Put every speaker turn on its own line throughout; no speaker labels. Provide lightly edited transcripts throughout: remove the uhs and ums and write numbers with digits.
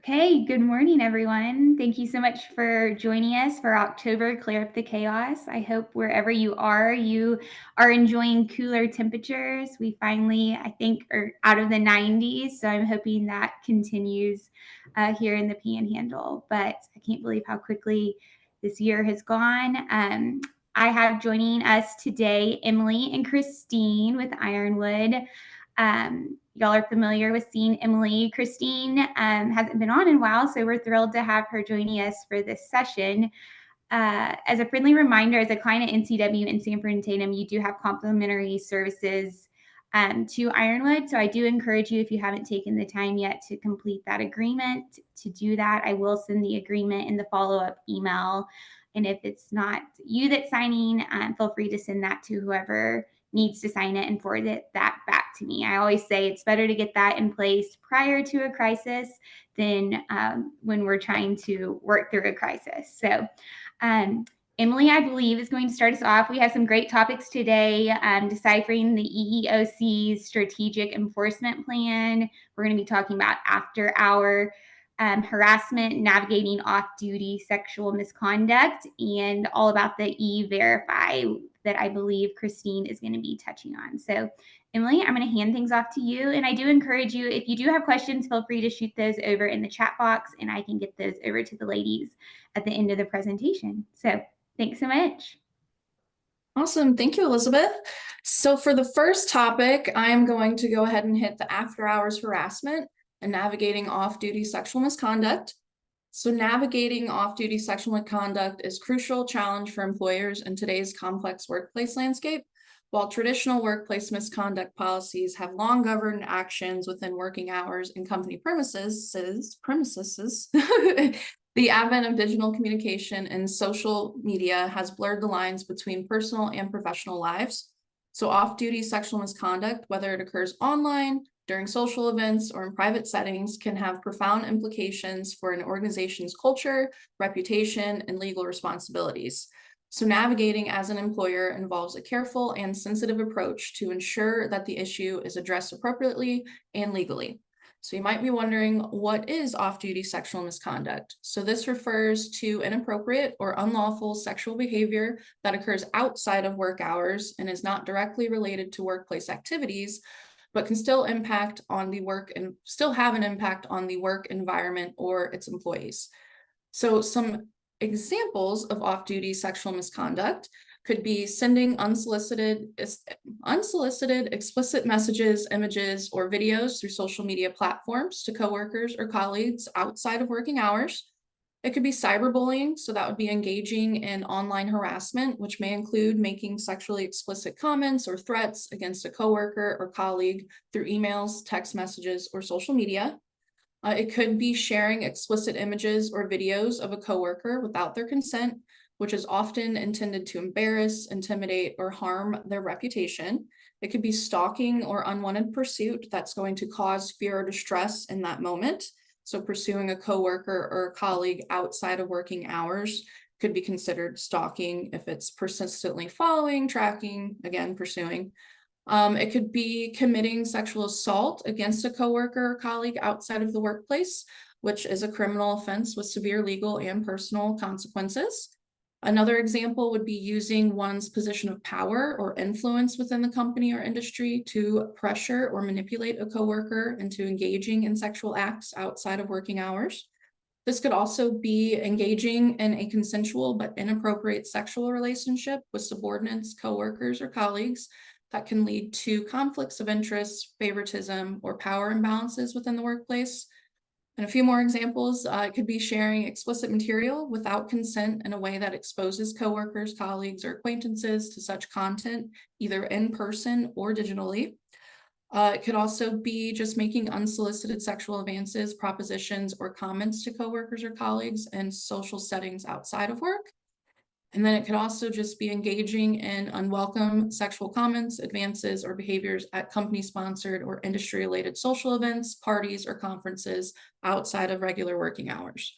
Okay, good morning, everyone. Thank you so much for joining us for October Clear Up the Chaos. I hope wherever you are enjoying cooler temperatures. We finally, I think, are out of the 90s, so I'm hoping that continues here in the Panhandle. But I can't believe how quickly this year has gone. I have joining us today Emily and Christine with Ironwood. Y'all are familiar with seeing Emily. Christine hasn't been on in a while, so we're thrilled to have her joining us for this session. As a friendly reminder, as a client at NCW and Sanford and Tatum, you do have complimentary services to Ironwood. So I do encourage you, if you haven't taken the time yet to complete that agreement, to do that. I will send the agreement in the follow-up email. And if it's not you that's signing, feel free to send that to whoever needs to sign it and forward that back to me. I always say it's better to get that in place prior to a crisis than when we're trying to work through a crisis. So Emily, I believe, is going to start us off. We have some great topics today, deciphering the EEOC's strategic enforcement plan. We're going to be talking about after-hour harassment, navigating off-duty sexual misconduct, and all about the E-Verify that I believe Christine is going to be touching on. So Emily, I'm going to hand things off to you. And I do encourage you, if you do have questions, feel free to shoot those over in the chat box, and I can get those over to the ladies at the end of the presentation. So thanks so much.
Awesome. Thank you, Elizabeth. So for the first topic, I'm going to go ahead and hit the after-hours harassment and navigating off-duty sexual misconduct. So navigating off-duty sexual misconduct is a crucial challenge for employers in today's complex workplace landscape. While traditional workplace misconduct policies have long governed actions within working hours and company premises, the advent of digital communication and social media has blurred the lines between personal and professional lives. So off-duty sexual misconduct, whether it occurs online, during social events, or in private settings, can have profound implications for an organization's culture, reputation, and legal responsibilities. So navigating as an employer involves a careful and sensitive approach to ensure that the issue is addressed appropriately and legally. So you might be wondering, what is off-duty sexual misconduct? So this refers to inappropriate or unlawful sexual behavior that occurs outside of work hours and is not directly related to workplace activities, but can still impact on the work and still have an impact on the work environment or its employees. So some examples of off-duty sexual misconduct could be sending unsolicited, explicit messages, images, or videos through social media platforms to coworkers or colleagues outside of working hours. It could be cyberbullying, so that would be engaging in online harassment, which may include making sexually explicit comments or threats against a coworker or colleague through emails, text messages, or social media. It could be sharing explicit images or videos of a coworker without their consent, which is often intended to embarrass, intimidate, or harm their reputation. It could be stalking or unwanted pursuit that's going to cause fear or distress in that moment. So pursuing a coworker or a colleague outside of working hours could be considered stalking if it's persistently following, tracking, again, pursuing. It could be committing sexual assault against a coworker or colleague outside of the workplace, which is a criminal offense with severe legal and personal consequences. Another example would be using one's position of power or influence within the company or industry to pressure or manipulate a coworker into engaging in sexual acts outside of working hours. This could also be engaging in a consensual but inappropriate sexual relationship with subordinates, coworkers, or colleagues that can lead to conflicts of interest, favoritism, or power imbalances within the workplace. And a few more examples, it could be sharing explicit material without consent in a way that exposes coworkers, colleagues, or acquaintances to such content, either in person or digitally. It could also be just making unsolicited sexual advances, propositions, or comments to coworkers or colleagues in social settings outside of work. And then it could also just be engaging in unwelcome sexual comments, advances, or behaviors at company-sponsored or industry-related social events, parties, or conferences outside of regular working hours.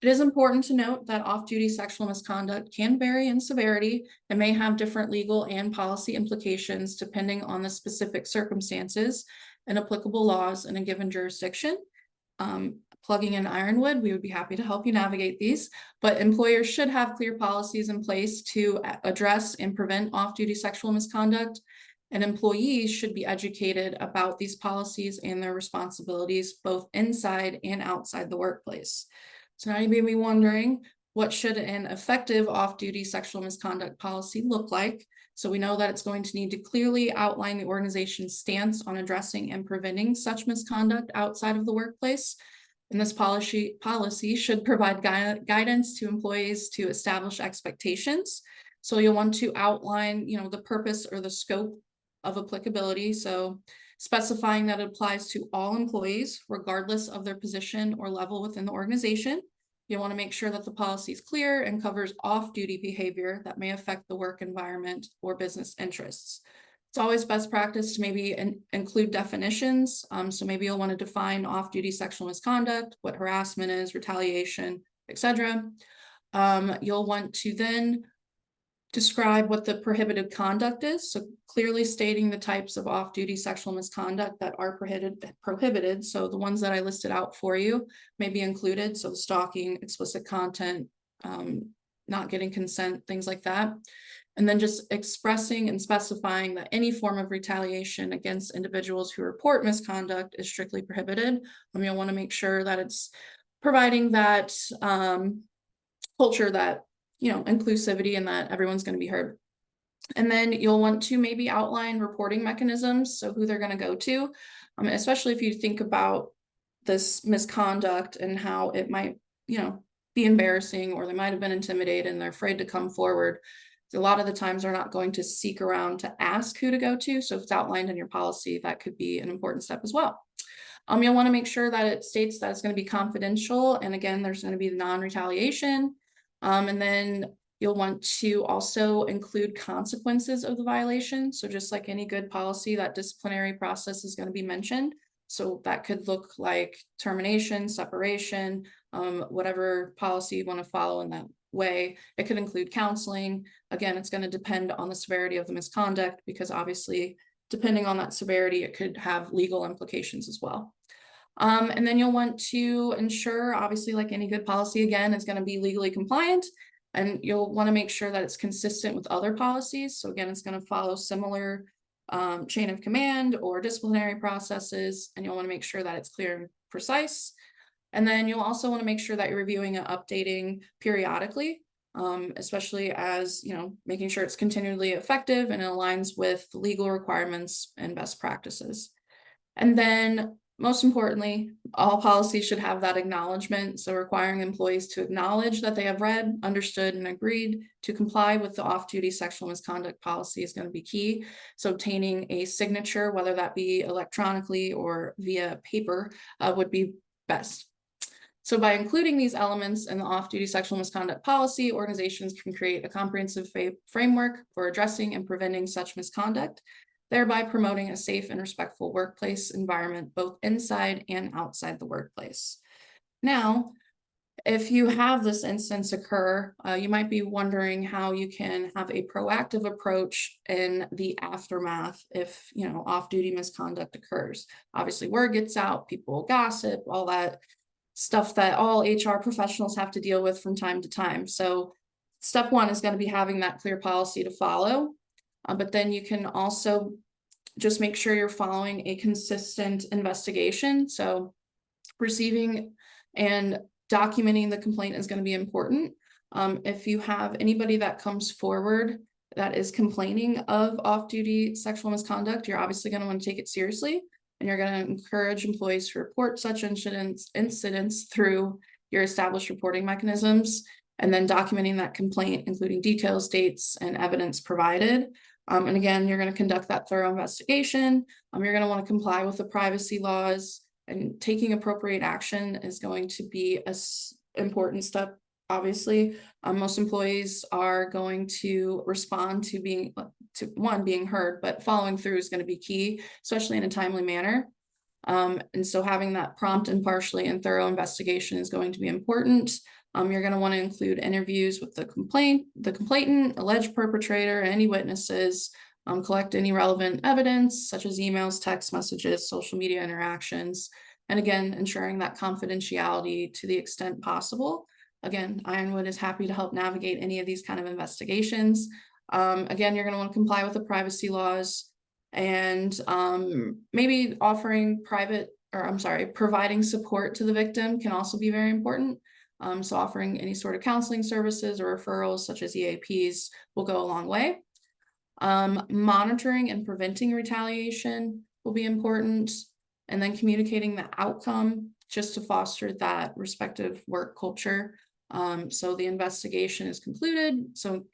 It is important to note that off-duty sexual misconduct can vary in severity and may have different legal and policy implications depending on the specific circumstances and applicable laws in a given jurisdiction. plugging in Ironwood, we would be happy to help you navigate these. But employers should have clear policies in place to address and prevent off-duty sexual misconduct. And employees should be educated about these policies and their responsibilities, both inside and outside the workplace. So now you may be wondering, what should an effective off-duty sexual misconduct policy look like? So we know that it's going to need to clearly outline the organization's stance on addressing and preventing such misconduct outside of the workplace. And this policy should provide guidance to employees to establish expectations. So you'll want to outline, the purpose or the scope of applicability. So specifying that it applies to all employees, regardless of their position or level within the organization. You want to make sure that the policy is clear and covers off-duty behavior that may affect the work environment or business interests. It's always best practice to maybe include definitions. So maybe you'll want to define off-duty sexual misconduct, what harassment is, retaliation, etc. You'll want to then describe what the prohibited conduct is. So clearly stating the types of off-duty sexual misconduct that are prohibited. So the ones that I listed out for you may be included. So stalking, explicit content, not getting consent, things like that. And then just expressing and specifying that any form of retaliation against individuals who report misconduct is strictly prohibited. You'll want to make sure that it's providing that culture, that inclusivity, and that everyone's going to be heard. And then you'll want to maybe outline reporting mechanisms, so who they're going to go to, especially if you think about this misconduct and how it might, be embarrassing, or they might have been intimidated and they're afraid to come forward. A lot of the times they're not going to seek around to ask who to go to. So if it's outlined in your policy, that could be an important step as well. You'll want to make sure that it states that it's going to be confidential. And again, there's going to be the non-retaliation. And then you'll want to also include consequences of the violation. So just like any good policy, that disciplinary process is going to be mentioned. So that could look like termination, separation, whatever policy you want to follow in that way. It could include counseling. Again, it's going to depend on the severity of the misconduct, because obviously, depending on that severity, it could have legal implications as well. And then you'll want to ensure, obviously, like any good policy, again, it's going to be legally compliant, and you'll want to make sure that it's consistent with other policies. So again, it's going to follow similar chain of command or disciplinary processes, and you'll want to make sure that it's clear and precise. And then you'll also want to make sure that you're reviewing and updating periodically, especially as, making sure it's continually effective and it aligns with legal requirements and best practices. And then most importantly, all policies should have that acknowledgement. So requiring employees to acknowledge that they have read, understood, and agreed to comply with the off-duty sexual misconduct policy is going to be key. So obtaining a signature, whether that be electronically or via paper, would be best. So by including these elements in the off-duty sexual misconduct policy, organizations can create a comprehensive framework for addressing and preventing such misconduct, thereby promoting a safe and respectful workplace environment, both inside and outside the workplace. Now, if you have this instance occur, you might be wondering how you can have a proactive approach in the aftermath if, off-duty misconduct occurs. Obviously, word gets out, people gossip, all that stuff that all HR professionals have to deal with from time to time. So step one is going to be having that clear policy to follow. But then you can also just make sure you're following a consistent investigation. So receiving and documenting the complaint is going to be important. If you have anybody that comes forward that is complaining of off-duty sexual misconduct, you're obviously going to want to take it seriously. And you're going to encourage employees to report such incidents through your established reporting mechanisms, and then documenting that complaint, including details, dates, and evidence provided. And again, you're going to conduct that thorough investigation. You're going to want to comply with the privacy laws, and taking appropriate action is going to be an important step. Obviously, most employees are going to respond to being heard, but following through is going to be key, especially in a timely manner. And so having that prompt, impartially, and thorough investigation is going to be important. You're going to want to include interviews with the complainant, alleged perpetrator, and any witnesses. Collect any relevant evidence, such as emails, text messages, social media interactions. And again, ensuring that confidentiality to the extent possible. Again, Ironwood is happy to help navigate any of these kind of investigations. Again, you're going to want to comply with the privacy laws, and maybe providing support to the victim can also be very important. So offering any sort of counseling services or referrals such as EAPs will go a long way. Monitoring and preventing retaliation will be important, and then communicating the outcome just to foster that respective work culture. So the investigation is concluded. So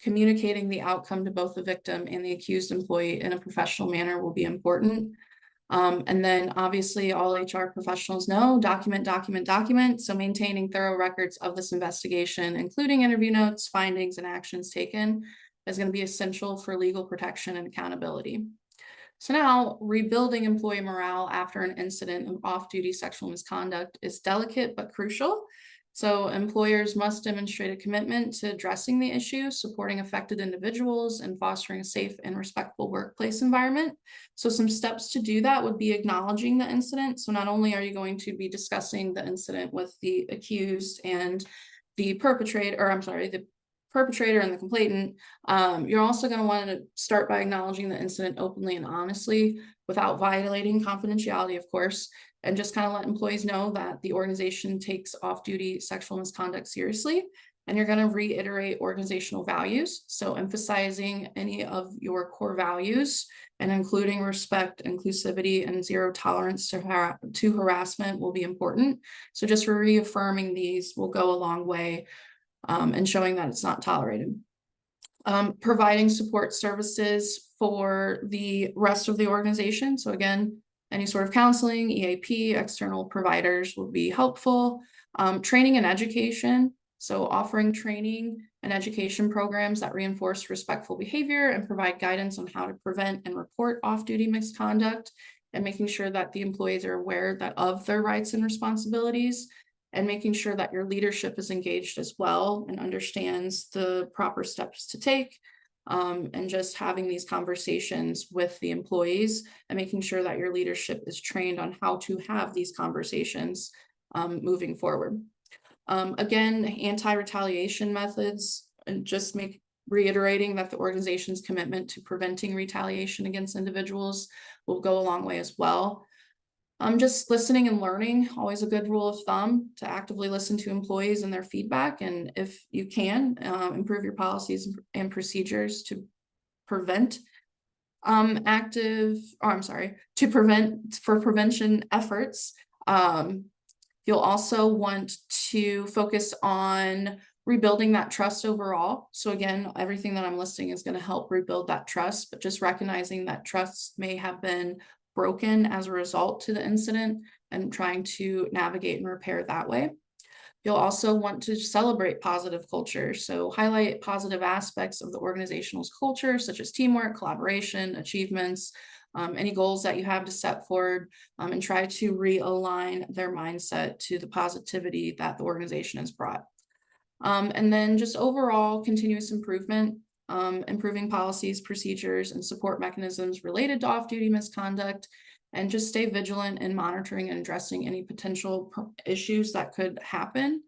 communicating the outcome to both the victim and the accused employee in a professional manner will be important. And then obviously all HR professionals know, document, document, document. So maintaining thorough records of this investigation, including interview notes, findings, and actions taken, is going to be essential for legal protection and accountability. So now, rebuilding employee morale after an incident of off-duty sexual misconduct is delicate but crucial. So employers must demonstrate a commitment to addressing the issue, supporting affected individuals, and fostering a safe and respectful workplace environment. So some steps to do that would be acknowledging the incident. So not only are you going to be discussing the incident with the accused and the perpetrator and the complainant, you're also going to want to start by acknowledging the incident openly and honestly without violating confidentiality, of course, and just kind of let employees know that the organization takes off-duty sexual misconduct seriously. And you're going to reiterate organizational values. So emphasizing any of your core values and including respect, inclusivity, and zero tolerance to harassment will be important. So just reaffirming these will go a long way, and showing that it's not tolerated. Providing support services for the rest of the organization. So again, any sort of counseling, EAP, external providers will be helpful. Training and education. So offering training and education programs that reinforce respectful behavior and provide guidance on how to prevent and report off-duty misconduct, and making sure that the employees are aware of their rights and responsibilities, and making sure that your leadership is engaged as well and understands the proper steps to take, and just having these conversations with the employees and making sure that your leadership is trained on how to have these conversations moving forward. Again, anti-retaliation methods, and just reiterating that the organization's commitment to preventing retaliation against individuals will go a long way as well. Just listening and learning, always a good rule of thumb to actively listen to employees and their feedback. And if you can, improve your policies and procedures to prevent prevention efforts. You'll also want to focus on rebuilding that trust overall. So again, everything that I'm listing is going to help rebuild that trust, but just recognizing that trust may have been broken as a result to the incident and trying to navigate and repair that way. You'll also want to celebrate positive culture. So highlight positive aspects of the organization's culture, such as teamwork, collaboration, achievements, any goals that you have to set forward, and try to realign their mindset to the positivity that the organization has brought. And then just overall continuous improvement, improving policies, procedures, and support mechanisms related to off-duty misconduct, and just stay vigilant in monitoring and addressing any potential issues that could happen.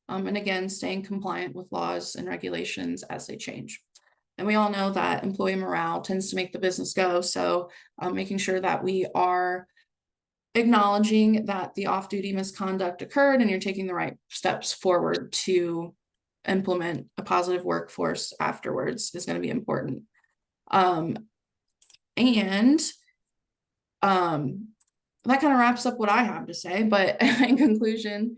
And again, staying compliant with laws and regulations as they change. And we all know that employee morale tends to make the business go. So making sure that we are acknowledging that the off-duty misconduct occurred and you're taking the right steps forward to implement a positive workforce afterwards is going to be important. And that kind of wraps up what I have to say, but in conclusion,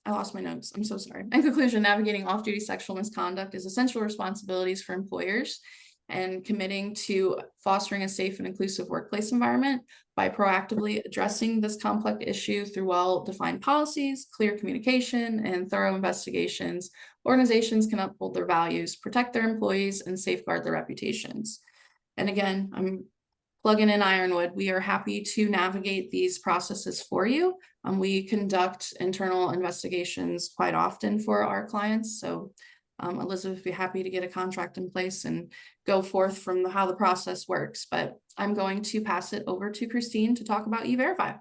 I lost my notes. I'm so sorry. In conclusion, navigating off-duty sexual misconduct is essential responsibilities for employers, and committing to fostering a safe and inclusive workplace environment by proactively addressing this complex issue through well-defined policies, clear communication, and thorough investigations. Organizations can uphold their values, protect their employees, and safeguard their reputations. And again, I'm plugging in Ironwood. We are happy to navigate these processes for you. We conduct internal investigations quite often for our clients. So Elizabeth would be happy to get a contract in place and go forth from how the process works. But I'm going to pass it over to Christine to talk about E-Verify.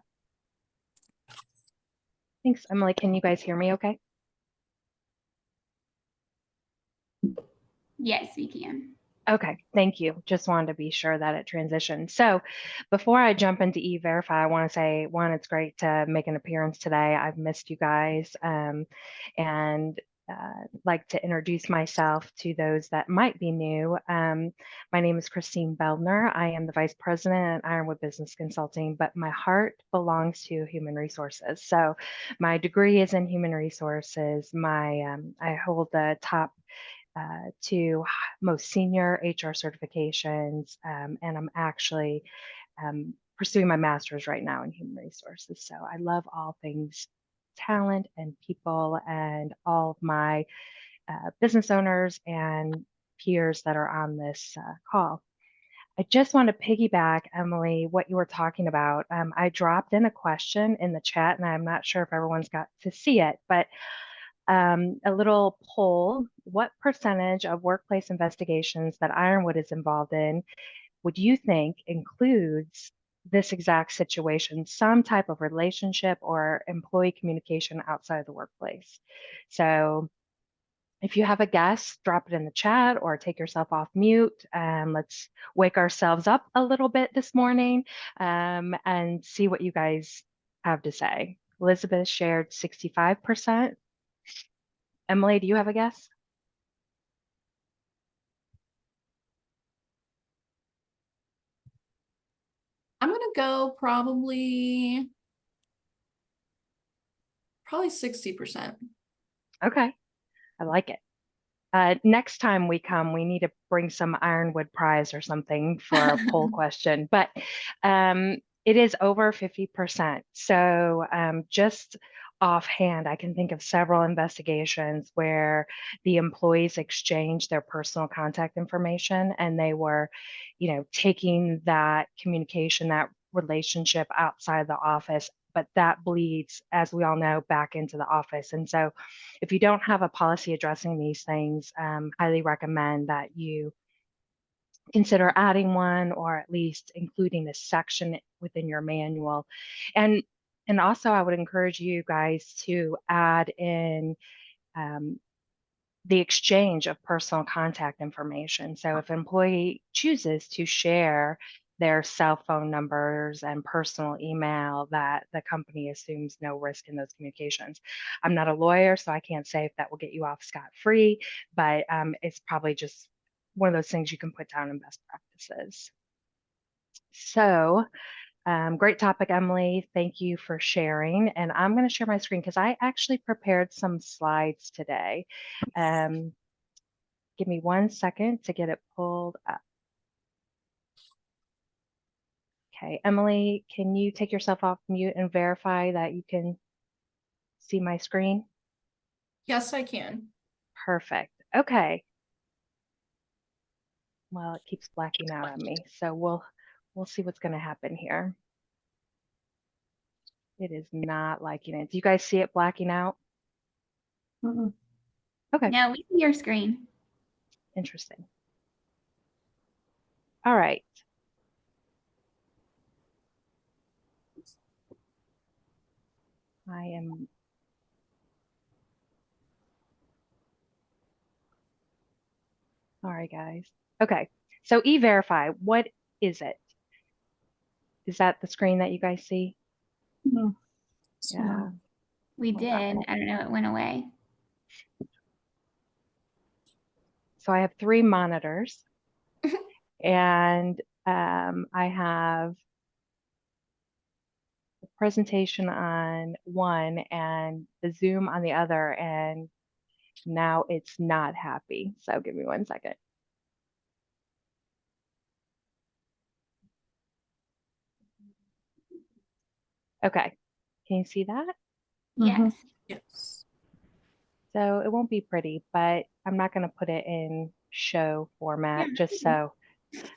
Thanks, Emily. Can you guys hear me okay?
Yes, we can.
Okay, thank you. Just wanted to be sure that it transitioned. So before I jump into E-Verify, I want to say, one, it's great to make an appearance today. I've missed you guys, and like to introduce myself to those that might be new. My name is Christine Beldner. I am the Vice President at Ironwood Business Consulting, but my heart belongs to human resources. So my degree is in human resources. I hold the top to most senior HR certifications, and I'm actually pursuing my master's right now in human resources. So I love all things talent and people and all of my business owners and peers that are on this call. I just want to piggyback, Emily, what you were talking about. I dropped in a question in the chat, and I'm not sure if everyone's got to see it, but a little poll. What percentage of workplace investigations that Ironwood is involved in would you think includes this exact situation, some type of relationship or employee communication outside the workplace? So if you have a guess, drop it in the chat or take yourself off mute. Let's wake ourselves up a little bit this morning and see what you guys have to say. Elizabeth shared 65%. Emily, do you have a guess?
I'm going to go probably 60%.
Okay, I like it. Next time we come, we need to bring some Ironwood prize or something for a poll question, but it is over 50%. So just offhand, I can think of several investigations where the employees exchanged their personal contact information and they were, taking that communication, that relationship outside the office, but that bleeds, as we all know, back into the office. And so if you don't have a policy addressing these things, highly recommend that you consider adding one or at least including a section within your manual. And also I would encourage you guys to add in the exchange of personal contact information. So if an employee chooses to share their cell phone numbers and personal email, that the company assumes no risk in those communications. I'm not a lawyer, so I can't say if that will get you off scot-free, but it's probably just one of those things you can put down in best practices. So great topic, Emily. Thank you for sharing. And I'm going to share my screen because I actually prepared some slides today. Give me 1 second to get it pulled up. Okay, Emily, can you take yourself off mute and verify that you can see my screen?
Yes, I can.
Perfect. Okay. Well, it keeps blacking out on me, so we'll see what's going to happen here. It is not liking it. Do you guys see it blacking out? Okay.
No, we see your screen.
Interesting. All right. I am. All right, guys. Okay. So E-Verify, what is it? Is that the screen that you guys see?
No.
Yeah.
We did. I don't know. It went away.
So I have 3 monitors and I have the presentation on one and the Zoom on the other, and now it's not happy. So give me 1 second. Okay, can you see that?
Yes.
Yes.
So it won't be pretty, but I'm not going to put it in show format, just so.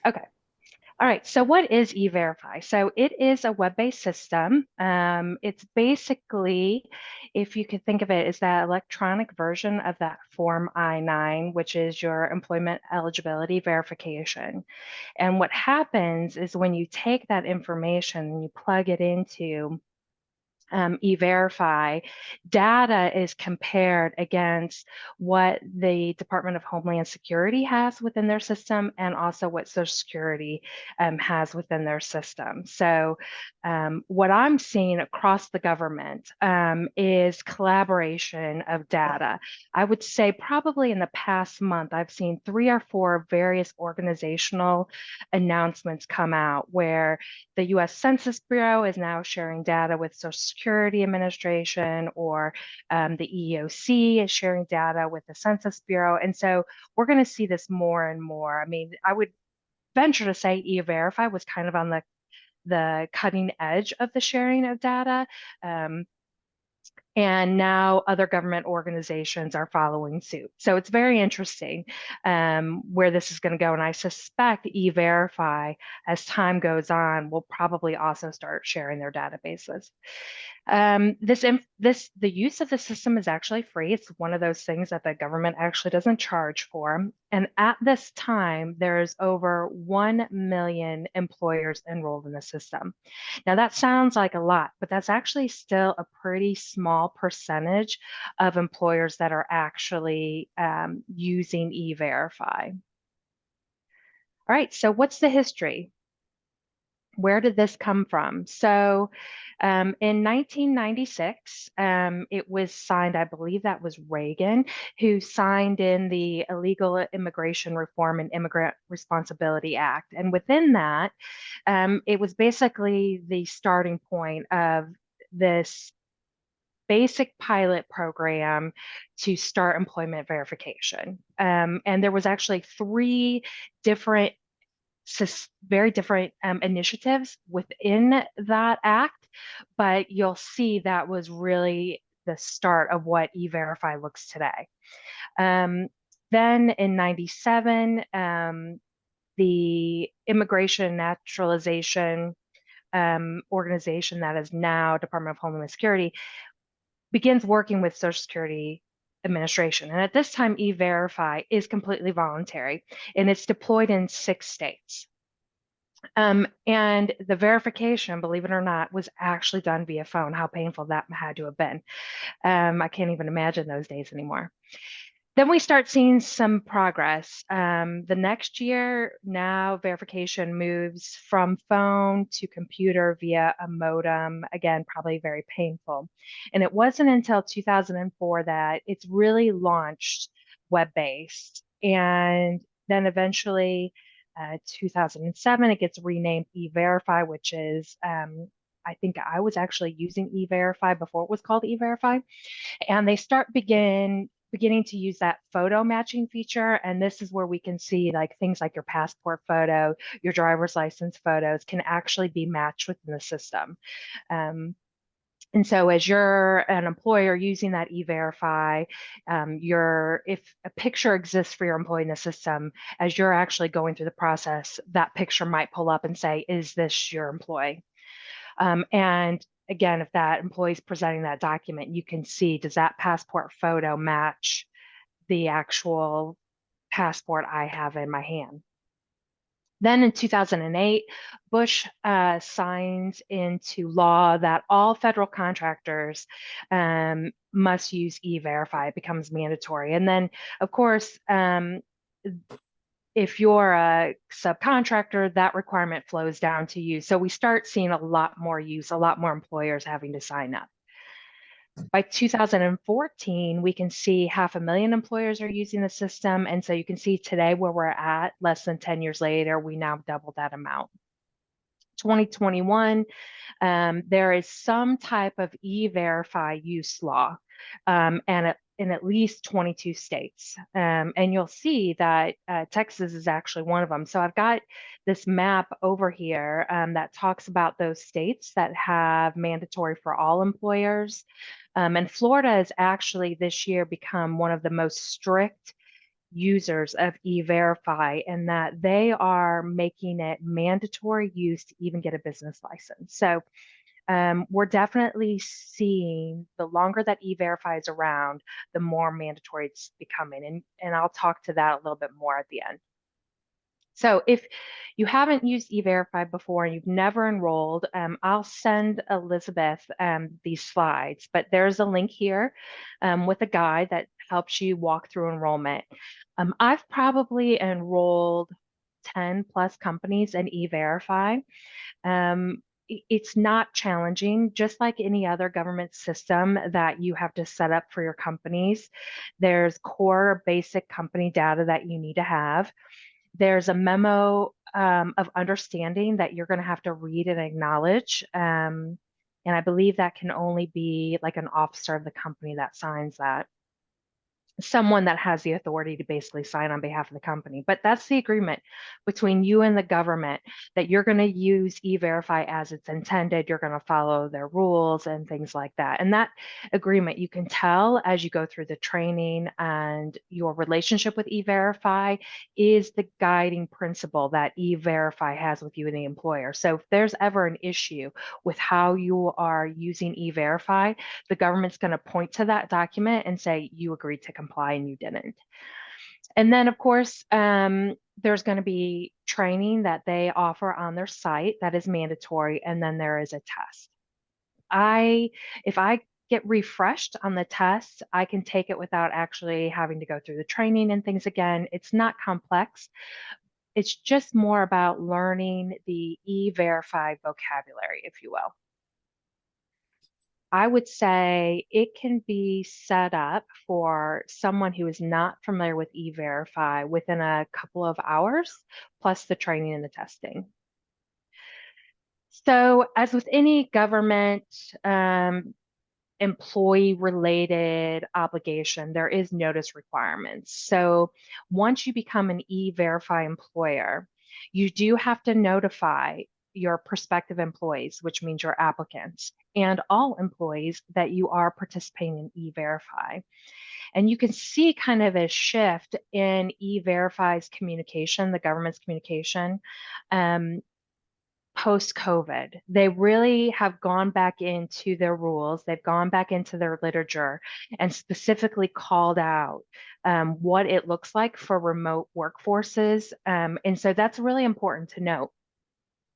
Okay. All right, so what is E-Verify? So it is a web-based system. It's basically, if you could think of it as that electronic version of that Form I-9, which is your employment eligibility verification. And what happens is when you take that information and you plug it into E-Verify, data is compared against what the Department of Homeland Security has within their system and also what Social Security has within their system. So what I'm seeing across the government is collaboration of data. I would say probably in the past month, I've seen 3 or 4 various organizational announcements come out where the US Census Bureau is now sharing data with Social Security Administration, or the EEOC is sharing data with the Census Bureau. And so we're going to see this more and more. I mean, I would venture to say E-Verify was kind of on the cutting edge of the sharing of data. And now other government organizations are following suit. So it's very interesting where this is going to go. And I suspect E-Verify, as time goes on, will probably also start sharing their databases. The use of the system is actually free. It's one of those things that the government actually doesn't charge for. And at this time, there's over 1 million employers enrolled in the system. Now that sounds like a lot, but that's actually still a pretty small percentage of employers that are actually using E-Verify. All right, so what's the history? Where did this come from? So in 1996, it was signed, I believe that was Reagan, who signed in the Illegal Immigration Reform and Immigrant Responsibility Act. And within that, it was basically the starting point of this basic pilot program to start employment verification. And there was actually 3 different very different initiatives within that act, but you'll see that was really the start of what E-Verify looks today. Then in 97, the Immigration Naturalization organization that is now Department of Homeland Security begins working with Social Security Administration. And at this time, E-Verify is completely voluntary, and it's deployed in 6 states. And the verification, believe it or not, was actually done via phone. How painful that had to have been. I can't even imagine those days anymore. Then we start seeing some progress. The next year, now verification moves from phone to computer via a modem. Again, probably very painful. And it wasn't until 2004 that it's really launched web-based. And then eventually, 2007, it gets renamed E-Verify, which is, I think I was actually using E-Verify before it was called E-Verify. And they start beginning to use that photo matching feature. And this is where we can see like things like your passport photo, your driver's license photos can actually be matched within the system. And so as you're an employer using that E-Verify, if a picture exists for your employee in the system, as you're actually going through the process, that picture might pull up and say, is this your employee? And again, if that employee is presenting that document, you can see, does that passport photo match the actual passport I have in my hand? Then in 2008, Bush signs into law that all federal contractors must use E-Verify. It becomes mandatory. And then, of course, if you're a subcontractor, that requirement flows down to you. So we start seeing a lot more use, a lot more employers having to sign up. By 2014, we can see 500,000 employers are using the system. And so you can see today where we're at, less than 10 years later, we now double that amount. 2021, there is some type of E-Verify use law, and in at least 22 states. And you'll see that Texas is actually one of them. So I've got this map over here that talks about those states that have mandatory for all employers. And Florida has actually this year become one of the most strict users of E-Verify, and that they are making it mandatory use to even get a business license. So we're definitely seeing the longer that E-Verify is around, the more mandatory it's becoming. And I'll talk to that a little bit more at the end. So if you haven't used E-Verify before and you've never enrolled, I'll send Elizabeth these slides, but there's a link here with a guide that helps you walk through enrollment. I've probably enrolled 10 plus companies in E-Verify. It's not challenging, just like any other government system that you have to set up for your companies. There's core basic company data that you need to have. There's a memo of understanding that you're going to have to read and acknowledge. And I believe that can only be like an officer of the company that signs that. Someone that has the authority to basically sign on behalf of the company. But that's the agreement between you and the government, that you're going to use E-Verify as it's intended. You're going to follow their rules and things like that. And that agreement, you can tell as you go through the training, and your relationship with E-Verify is the guiding principle that E-Verify has with you and the employer. So if there's ever an issue with how you are using E-Verify, the government's going to point to that document and say, you agreed to comply and you didn't. And then, of course, there's going to be training that they offer on their site that is mandatory, and then there is a test. If I get refreshed on the test, I can take it without actually having to go through the training and things again. It's not complex. It's just more about learning the E-Verify vocabulary, if you will. I would say it can be set up for someone who is not familiar with E-Verify within a couple of hours, plus the training and the testing. So as with any government employee-related obligation, there is notice requirements. So once you become an E-Verify employer, you do have to notify your prospective employees, which means your applicants, and all employees that you are participating in E-Verify. And you can see kind of a shift in E-Verify's communication, the government's communication, post-COVID. They really have gone back into their rules. They've gone back into their literature and specifically called out what it looks like for remote workforces. And so that's really important to note,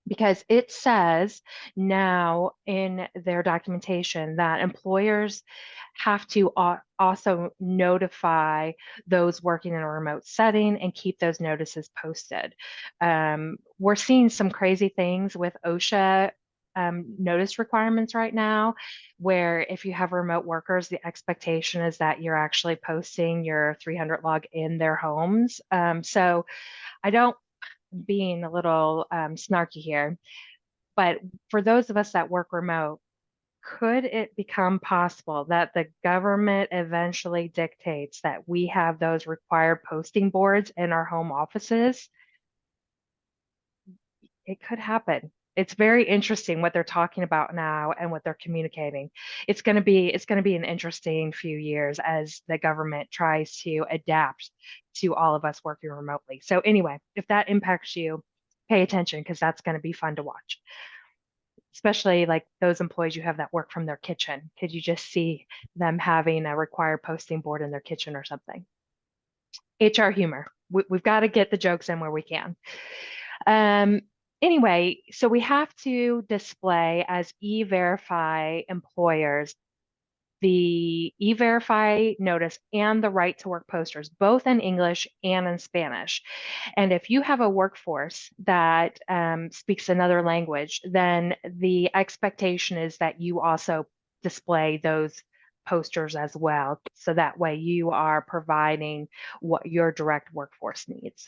because it says now in their documentation that employers have to also notify those working in a remote setting and keep those notices posted. We're seeing some crazy things with OSHA notice requirements right now, where if you have remote workers, the expectation is that you're actually posting your 300 log in their homes. So I don't, being a little snarky here, but for those of us that work remote, could it become possible that the government eventually dictates that we have those required posting boards in our home offices? It could happen. It's very interesting what they're talking about now and what they're communicating. It's going to be an interesting few years as the government tries to adapt to all of us working remotely. So anyway, if that impacts you, pay attention, because that's going to be fun to watch. Especially like those employees you have that work from their kitchen. Could you just see them having a required posting board in their kitchen or something? HR humor. We've got to get the jokes in where we can. Anyway, so we have to display as E-Verify employers the E-Verify notice and the right to work posters, both in English and in Spanish. And if you have a workforce that speaks another language, then the expectation is that you also display those posters as well. So that way you are providing what your direct workforce needs.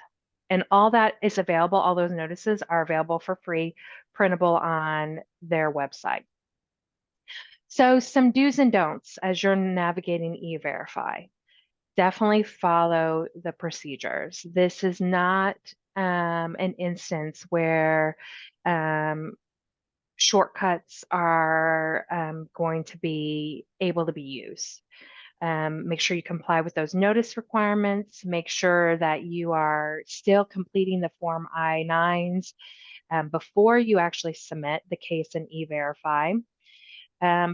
And all that is available, all those notices are available for free, printable on their website. So some do's and don'ts as you're navigating E-Verify. Definitely follow the procedures. This is not an instance where shortcuts are going to be able to be used. Make sure you comply with those notice requirements. Make sure that you are still completing the Form I-9s before you actually submit the case in E-Verify.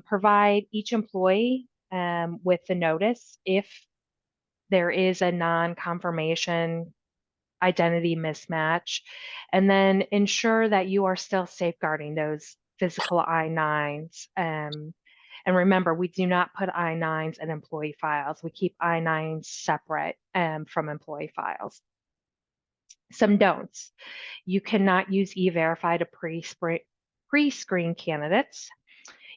Provide each employee with the notice if there is a non-confirmation identity mismatch, and then ensure that you are still safeguarding those physical I-9s. And remember, we do not put I-9s in employee files. We keep I-9s separate from employee files. Some don'ts. You cannot use E-Verify to pre-screen candidates.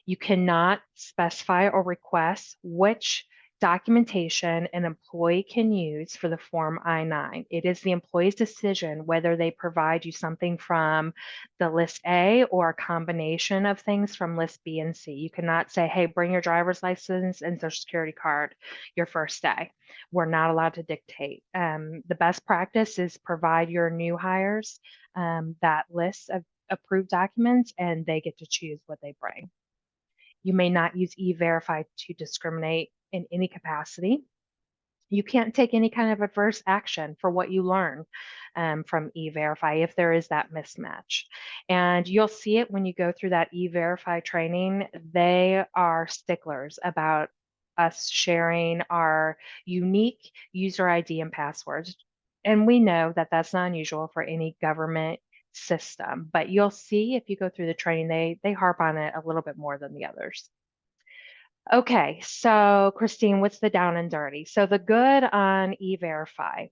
You cannot specify or request which documentation an employee can use for the Form I-9. It is the employee's decision whether they provide you something from the list A or a combination of things from list B and C. You cannot say, hey, bring your driver's license and social security card your first day. We're not allowed to dictate. The best practice is provide your new hires that list of approved documents, and they get to choose what they bring. You may not use E-Verify to discriminate in any capacity. You can't take any kind of adverse action for what you learn from E-Verify if there is that mismatch. And you'll see it when you go through that E-Verify training. They are sticklers about us sharing our unique user ID and passwords. And we know that that's not unusual for any government system, but you'll see if you go through the training, they harp on it a little bit more than the others. Okay, so Christine, what's the down and dirty? So the good on E-Verify,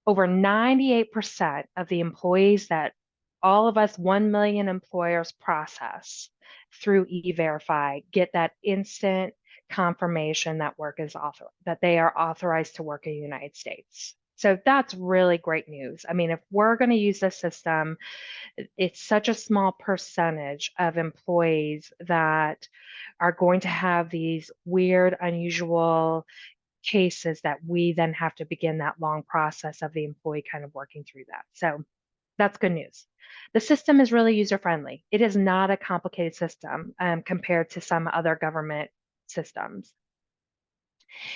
over 98% of the employees that all of us 1 million employers process through E-Verify get that instant confirmation that that they are authorized to work in the United States. So that's really great news. I mean, if we're going to use this system, it's such a small percentage of employees that are going to have these weird, unusual cases that we then have to begin that long process of the employee kind of working through that. So that's good news. The system is really user-friendly. It is not a complicated system compared to some other government systems.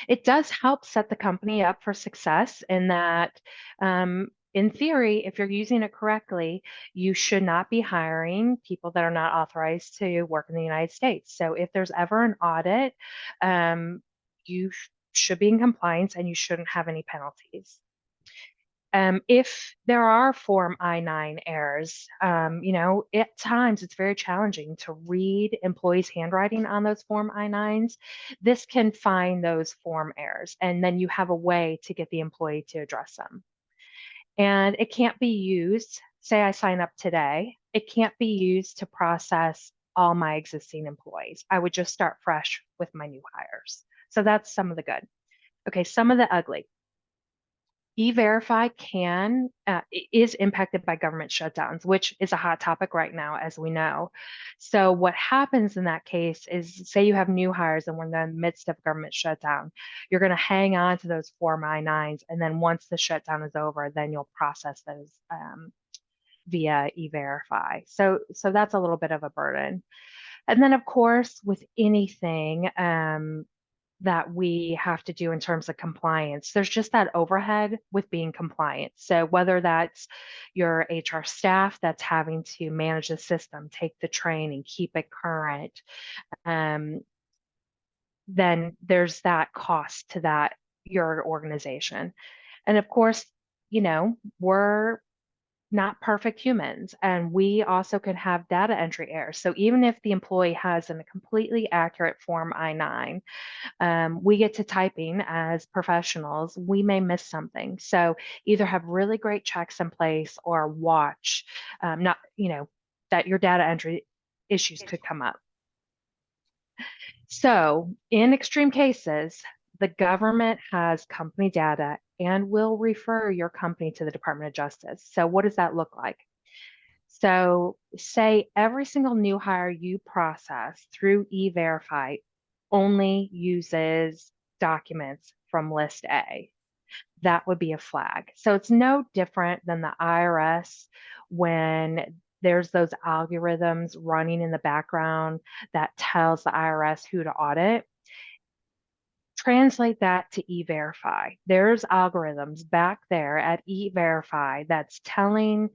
It does help set the company up for success in that, in theory, if you're using it correctly, you should not be hiring people that are not authorized to work in the United States. So if there's ever an audit, you should be in compliance and you shouldn't have any penalties. If there are Form I-9 errors, at times it's very challenging to read employees' handwriting on those Form I-9s. This can find those form errors, and then you have a way to get the employee to address them. And it can't be used, say I sign up today, it can't be used to process all my existing employees. I would just start fresh with my new hires. So that's some of the good. Okay, some of the ugly. E-Verify is impacted by government shutdowns, which is a hot topic right now, as we know. So what happens in that case is, say you have new hires and we're in the midst of government shutdown, you're going to hang on to those Form I-9s, and then once the shutdown is over, then you'll process those via E-Verify. So that's a little bit of a burden. And then, of course, with anything that we have to do in terms of compliance, there's just that overhead with being compliant. So whether that's your HR staff that's having to manage the system, take the training, keep it current, then there's that cost to that, your organization. And of course, we're not perfect humans, and we also can have data entry errors. So even if the employee has a completely accurate Form I-9, we get to typing as professionals, we may miss something. So either have really great checks in place or watch that your data entry issues could come up. So in extreme cases, the government has company data and will refer your company to the Department of Justice. So what does that look like? So say every single new hire you process through E-Verify only uses documents from list A. That would be a flag. So it's no different than the IRS when there's those algorithms running in the background that tells the IRS who to audit. Translate that to E-Verify. There's algorithms back there at E-Verify that's telling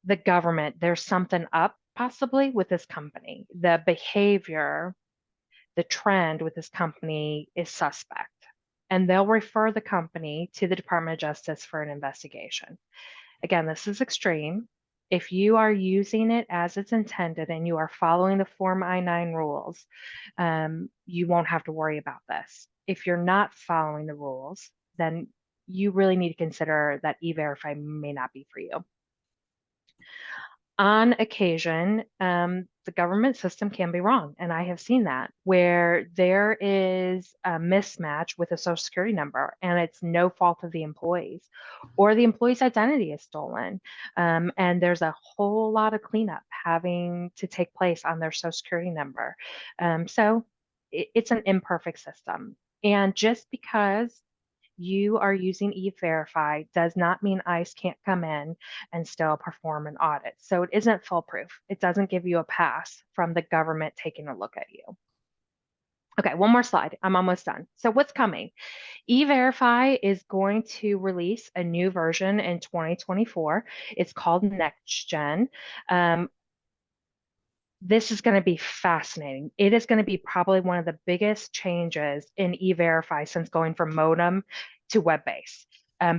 the government there's something up possibly with this company. The behavior, the trend with this company is suspect. And they'll refer the company to the Department of Justice for an investigation. Again, this is extreme. If you are using it as it's intended and you are following the Form I-9 rules, you won't have to worry about this. If you're not following the rules, then you really need to consider that E-Verify may not be for you. On occasion, the government system can be wrong, and I have seen that, where there is a mismatch with a social security number and it's no fault of the employees, or the employee's identity is stolen, and there's a whole lot of cleanup having to take place on their social security number. So it's an imperfect system. And just because you are using E-Verify does not mean ICE can't come in and still perform an audit. So it isn't foolproof. It doesn't give you a pass from the government taking a look at you. Okay, one more slide. I'm almost done. So what's coming? E-Verify is going to release a new version in 2024. It's called Next Gen. This is going to be fascinating. It is going to be probably one of the biggest changes in E-Verify since going from modem to web-based,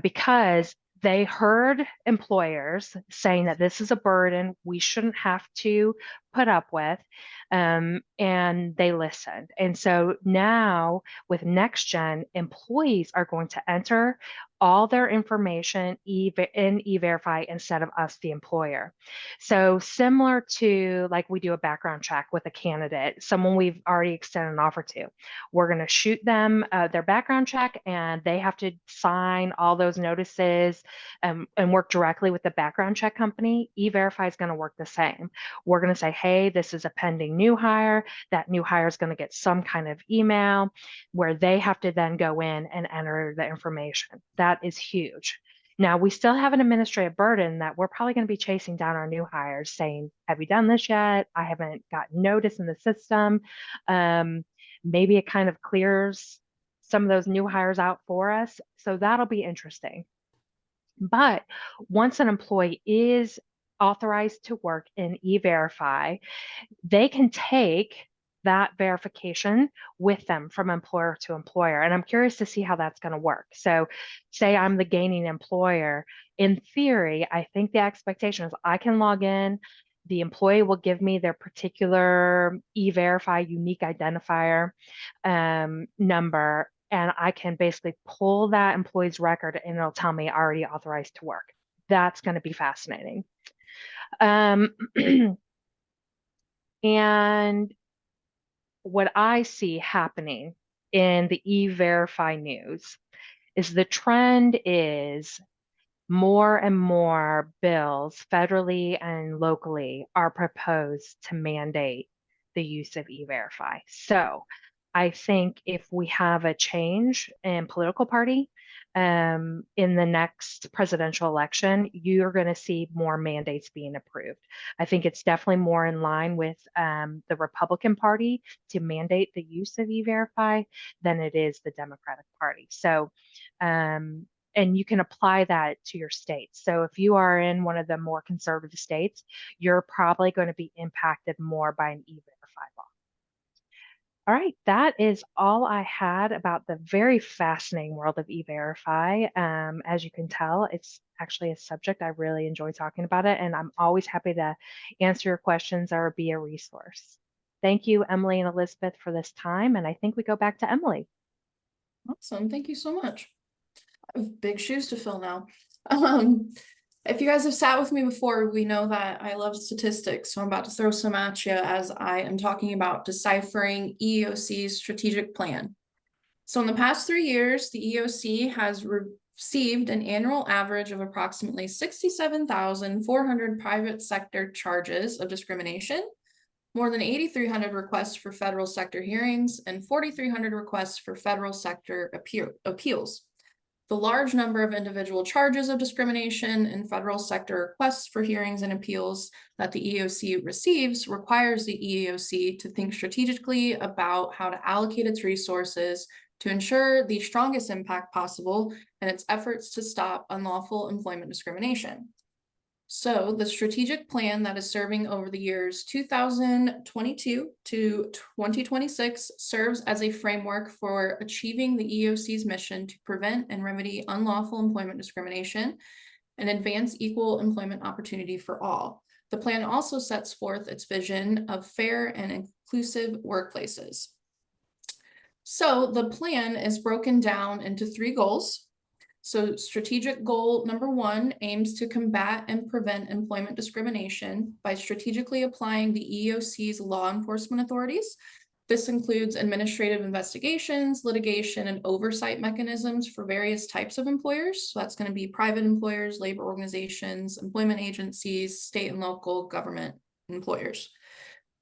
because they heard employers saying that this is a burden we shouldn't have to put up with, and they listened. And so now with NextGen, employees are going to enter all their information in E-Verify instead of us, the employer. So similar to like we do a background check with a candidate, someone we've already extended an offer to, we're going to shoot them their background check, and they have to sign all those notices and work directly with the background check company. E-Verify is going to work the same. We're going to say, hey, this is a pending new hire. That new hire is going to get some kind of email where they have to then go in and enter the information. That is huge. Now, we still have an administrative burden that we're probably going to be chasing down our new hires saying, have you done this yet? I haven't gotten notice in the system. Maybe it kind of clears some of those new hires out for us. So that'll be interesting. But once an employee is authorized to work in E-Verify, they can take that verification with them from employer to employer. And I'm curious to see how that's going to work. So say I'm the gaining employer. In theory, I think the expectation is I can log in, the employee will give me their particular E-Verify unique identifier number, and I can basically pull that employee's record and it'll tell me already authorized to work. That's going to be fascinating. And what I see happening in the E-Verify news is the trend is more and more bills federally and locally are proposed to mandate the use of E-Verify. So I think if we have a change in political party in the next presidential election, you're going to see more mandates being approved. I think it's definitely more in line with the Republican Party to mandate the use of E-Verify than it is the Democratic Party. So, and you can apply that to your state. So if you are in one of the more conservative states, you're probably going to be impacted more by an E-Verify law. All right, that is all I had about the very fascinating world of E-Verify. As you can tell, it's actually a subject I really enjoy talking about it, and I'm always happy to answer your questions or be a resource. Thank you, Emily and Elizabeth, for this time, and I think we go back to Emily.
Awesome, thank you so much. I have big shoes to fill now. If you guys have sat with me before, we know that I love statistics, so I'm about to throw some at you as I am talking about deciphering EEOC's strategic plan. So in the past 3 years, the EEOC has received an annual average of approximately 67,400 private sector charges of discrimination, more than 8,300 requests for federal sector hearings, and 4,300 requests for federal sector appeals. The large number of individual charges of discrimination and federal sector requests for hearings and appeals that the EEOC receives requires the EEOC to think strategically about how to allocate its resources to ensure the strongest impact possible in its efforts to stop unlawful employment discrimination. So the strategic plan that is serving over the years 2022 to 2026 serves as a framework for achieving the EEOC's mission to prevent and remedy unlawful employment discrimination and advance equal employment opportunity for all. The plan also sets forth its vision of fair and inclusive workplaces. So the plan is broken down into 3 goals. So strategic goal number 1 aims to combat and prevent employment discrimination by strategically applying the EEOC's law enforcement authorities. This includes administrative investigations, litigation, and oversight mechanisms for various types of employers. So that's going to be private employers, labor organizations, employment agencies, state and local government employers.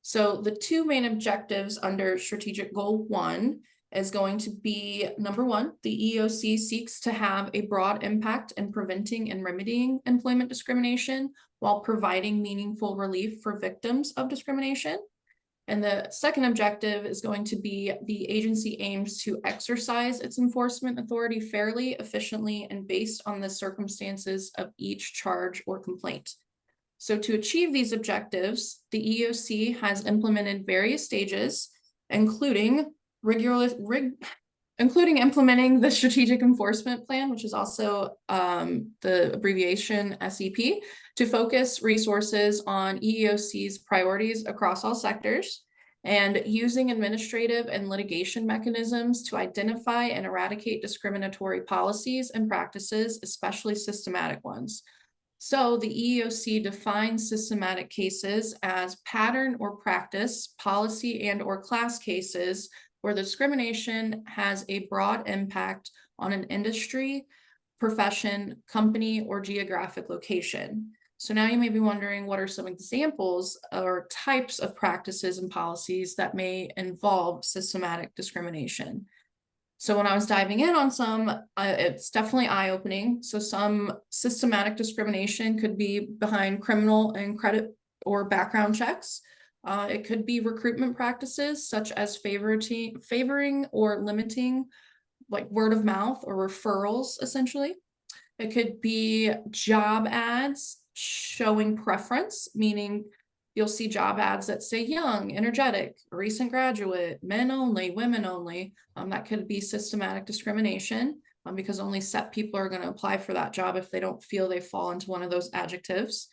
So the 2 main objectives under strategic goal 1 is going to be number 1, the EEOC seeks to have a broad impact in preventing and remedying employment discrimination while providing meaningful relief for victims of discrimination. And the second objective is going to be the agency aims to exercise its enforcement authority fairly, efficiently, and based on the circumstances of each charge or complaint. So to achieve these objectives, the EEOC has implemented various stages, including implementing the strategic enforcement plan, which is also the abbreviation SEP, to focus resources on EEOC's priorities across all sectors, and using administrative and litigation mechanisms to identify and eradicate discriminatory policies and practices, especially systematic ones. So the EEOC defines systematic cases as pattern or practice, policy, and or class cases where the discrimination has a broad impact on an industry, profession, company, or geographic location. So now you may be wondering, what are some examples or types of practices and policies that may involve systematic discrimination? So when I was diving in on some, it's definitely eye-opening. So some systematic discrimination could be behind criminal and credit or background checks. It could be recruitment practices such as favoring or limiting like word of mouth or referrals, essentially. It could be job ads showing preference, meaning you'll see job ads that say young, energetic, recent graduate, men only, women only. That could be systematic discrimination because only set people are going to apply for that job if they don't feel they fall into one of those adjectives.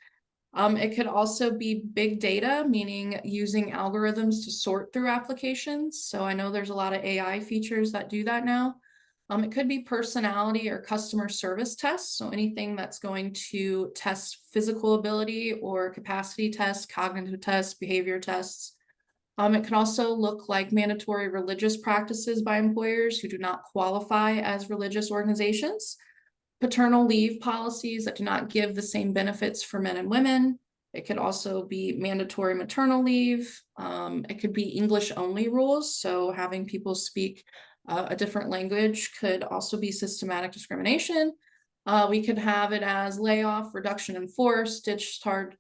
It could also be big data, meaning using algorithms to sort through applications. So I know there's a lot of AI features that do that now. It could be personality or customer service tests. So anything that's going to test physical ability or capacity tests, cognitive tests, behavior tests. It could also look like mandatory religious practices by employers who do not qualify as religious organizations. Paternal leave policies that do not give the same benefits for men and women. It could also be mandatory maternal leave. It could be English only rules. So having people speak a different language could also be systematic discrimination. We could have it as layoff, reduction in force, discharge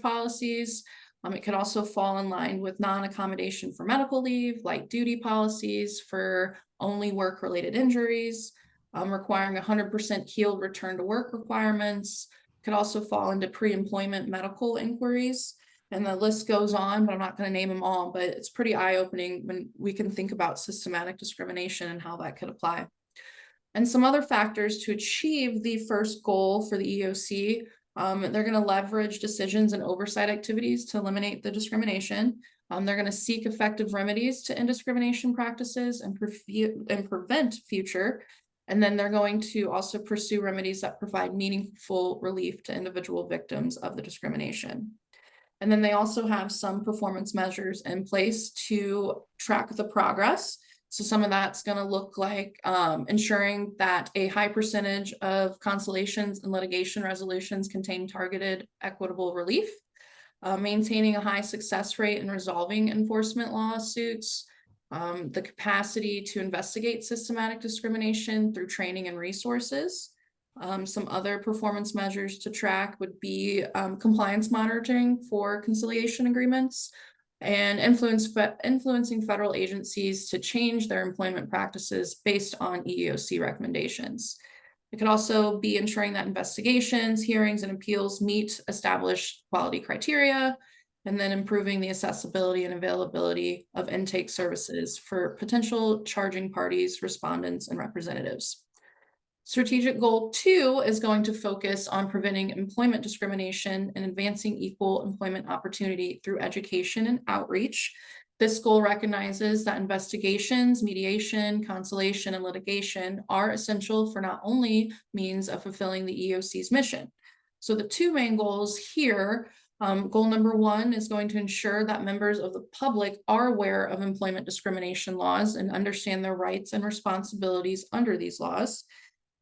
policies. It could also fall in line with non-accommodation for medical leave, light duty policies for only work-related injuries. Requiring 100% healed return to work requirements, could also fall into pre-employment medical inquiries. And the list goes on, but I'm not going to name them all, but it's pretty eye-opening when we can think about systematic discrimination and how that could apply. And some other factors to achieve the first goal for the EEOC, they're going to leverage decisions and oversight activities to eliminate the discrimination. They're going to seek effective remedies to indiscrimination practices and prevent future. And then they're going to also pursue remedies that provide meaningful relief to individual victims of the discrimination. And then they also have some performance measures in place to track the progress. So some of that's going to look like ensuring that a high percentage of conciliations and litigation resolutions contain targeted equitable relief, maintaining a high success rate in resolving enforcement lawsuits, the capacity to investigate systematic discrimination through training and resources. Some other performance measures to track would be compliance monitoring for conciliation agreements and influencing federal agencies to change their employment practices based on EEOC recommendations. It could also be ensuring that investigations, hearings, and appeals meet established quality criteria, and then improving the accessibility and availability of intake services for potential charging parties, respondents, and representatives. Strategic goal 2 is going to focus on preventing employment discrimination and advancing equal employment opportunity through education and outreach. This goal recognizes that investigations, mediation, conciliation, and litigation are essential for not only means of fulfilling the EEOC's mission. So the two main goals here, goal number 1 is going to ensure that members of the public are aware of employment discrimination laws and understand their rights and responsibilities under these laws.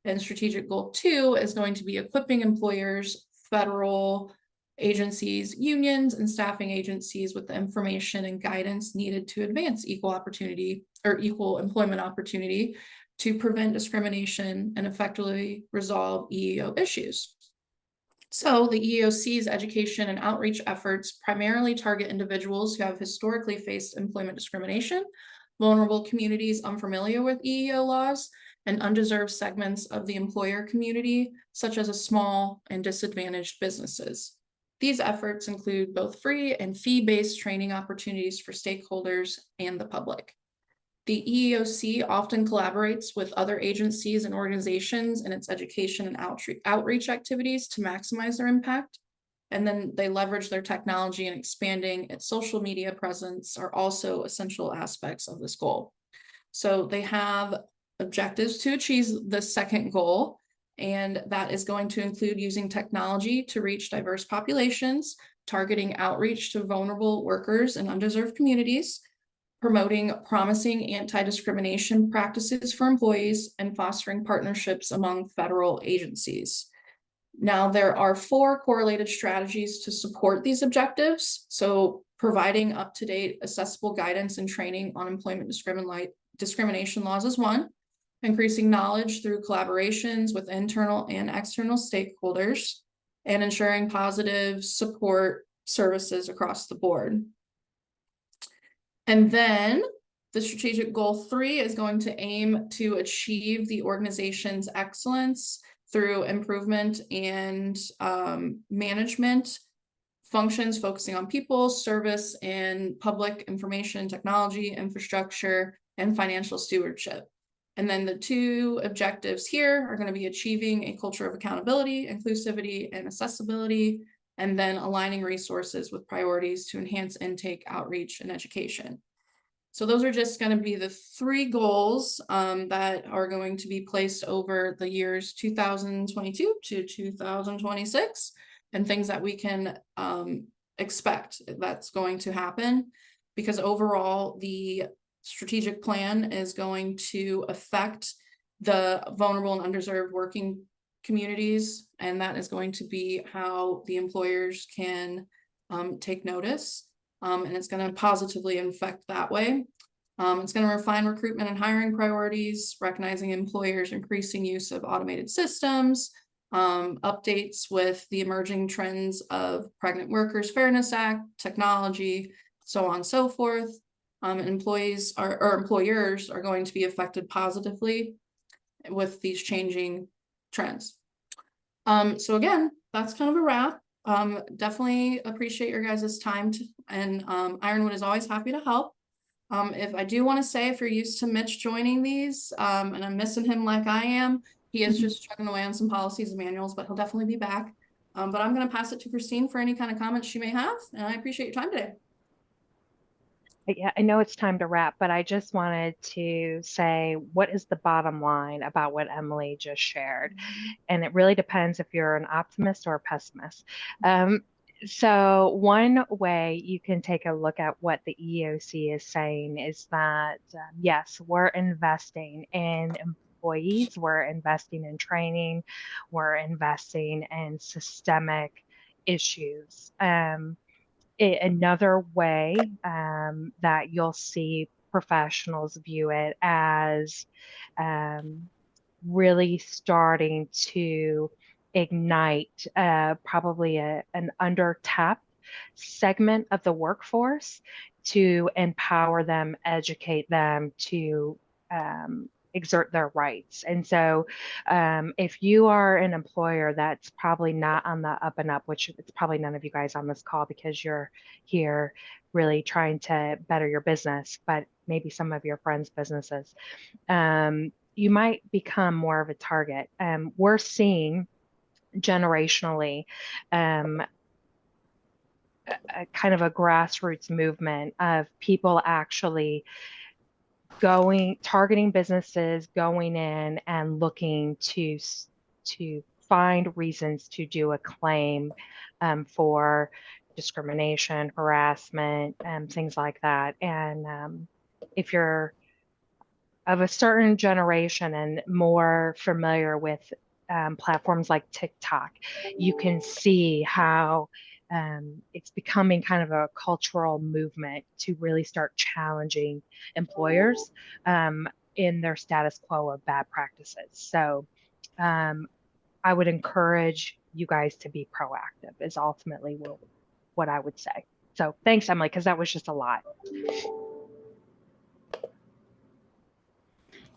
And strategic goal 2 is going to be equipping employers, federal agencies, unions, and staffing agencies with the information and guidance needed to advance equal opportunity or equal employment opportunity to prevent discrimination and effectively resolve EEO issues. So the EEOC's education and outreach efforts primarily target individuals who have historically faced employment discrimination, vulnerable communities unfamiliar with EEO laws, and undeserved segments of the employer community, such as small and disadvantaged businesses. These efforts include both free and fee-based training opportunities for stakeholders and the public. The EEOC often collaborates with other agencies and organizations in its education and outreach activities to maximize their impact. And then they leverage their technology, and expanding its social media presence are also essential aspects of this goal. So they have objectives to achieve the second goal, and that is going to include using technology to reach diverse populations, targeting outreach to vulnerable workers and undeserved communities, promoting promising anti-discrimination practices for employees, and fostering partnerships among federal agencies. Now, there are 4 correlated strategies to support these objectives. So providing up-to-date accessible guidance and training on employment discrimination laws is one. Increasing knowledge through collaborations with internal and external stakeholders, and ensuring positive support services across the board. And then the strategic goal 3 is going to aim to achieve the organization's excellence through improvement and management functions, focusing on people, service, and public information, technology, infrastructure, and financial stewardship. And then the 2 objectives here are going to be achieving a culture of accountability, inclusivity, and accessibility, and then aligning resources with priorities to enhance intake, outreach, and education. So those are just going to be the 3 goals that are going to be placed over the years 2022 to 2026, and things that we can expect that's going to happen, because overall the strategic plan is going to affect the vulnerable and underserved working communities, and that is going to be how the employers can take notice, and it's going to positively affect that way. It's going to refine recruitment and hiring priorities, recognizing employers' increasing use of automated systems, updates with the emerging trends of Pregnant Workers Fairness Act, technology, so on and so forth. Employers are going to be affected positively with these changing trends. So again, that's kind of a wrap. Definitely appreciate your guys' time, and Ironwood is always happy to help. If I do want to say, if you're used to Mitch joining these, and I'm missing him like I am, he is just chugging away on some policies and manuals, but he'll definitely be back. But I'm going to pass it to Christine for any kind of comments she may have, and I appreciate your time today.
Yeah, I know it's time to wrap, but I just wanted to say, what is the bottom line about what Emily just shared? And it really depends if you're an optimist or a pessimist. So one way you can take a look at what the EEOC is saying is that, yes, we're investing in employees, we're investing in training, we're investing in systemic issues. Another way that you'll see professionals view it as really starting to ignite probably an under-tapped segment of the workforce to empower them, educate them to exert their rights. And so if you are an employer that's probably not on the up and up, which it's probably none of you guys on this call because you're here really trying to better your business, but maybe some of your friends' businesses, you might become more of a target. We're seeing generationally a kind of a grassroots movement of people actually targeting businesses, going in and looking to find reasons to do a claim for discrimination, harassment, things like that. And if you're of a certain generation and more familiar with platforms like TikTok, you can see how it's becoming kind of a cultural movement to really start challenging employers in their status quo of bad practices. So I would encourage you guys to be proactive is ultimately what I would say. So thanks, Emily, because that was just a lot.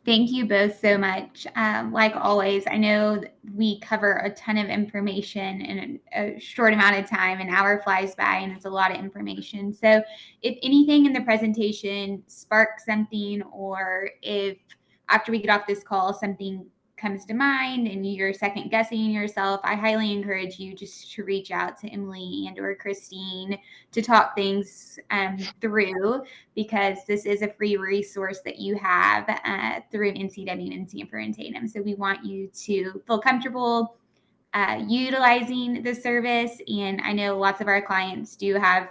Thank you both so much. Like always, I know we cover a ton of information in a short amount of time. An hour flies by and it's a lot of information. So if anything in the presentation sparks something, or if after we get off this call, something comes to mind and you're second guessing yourself, I highly encourage you just to reach out to Emily and or Christine to talk things through, because this is a free resource that you have through NCW and Sanford and Tatum. So we want you to feel comfortable utilizing the service. And I know lots of our clients do have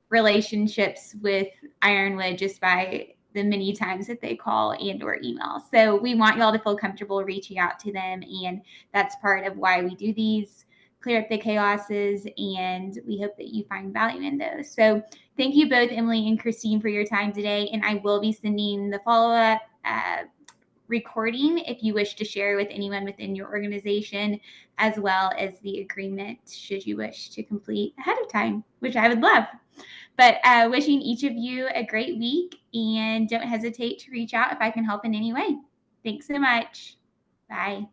relationships with Ironwood just by the many times that they call and or email. So we want y'all to feel comfortable reaching out to them. And that's part of why we do these Clear Up the Chaoses. And we hope that you find value in those. So thank you both, Emily and Christine, for your time today. And I will be sending the follow-up recording if you wish to share with anyone within your organization, as well as the agreement should you wish to complete ahead of time, which I would love. But wishing each of you a great week, and don't hesitate to reach out if I can help in any way. Thanks so much. Bye.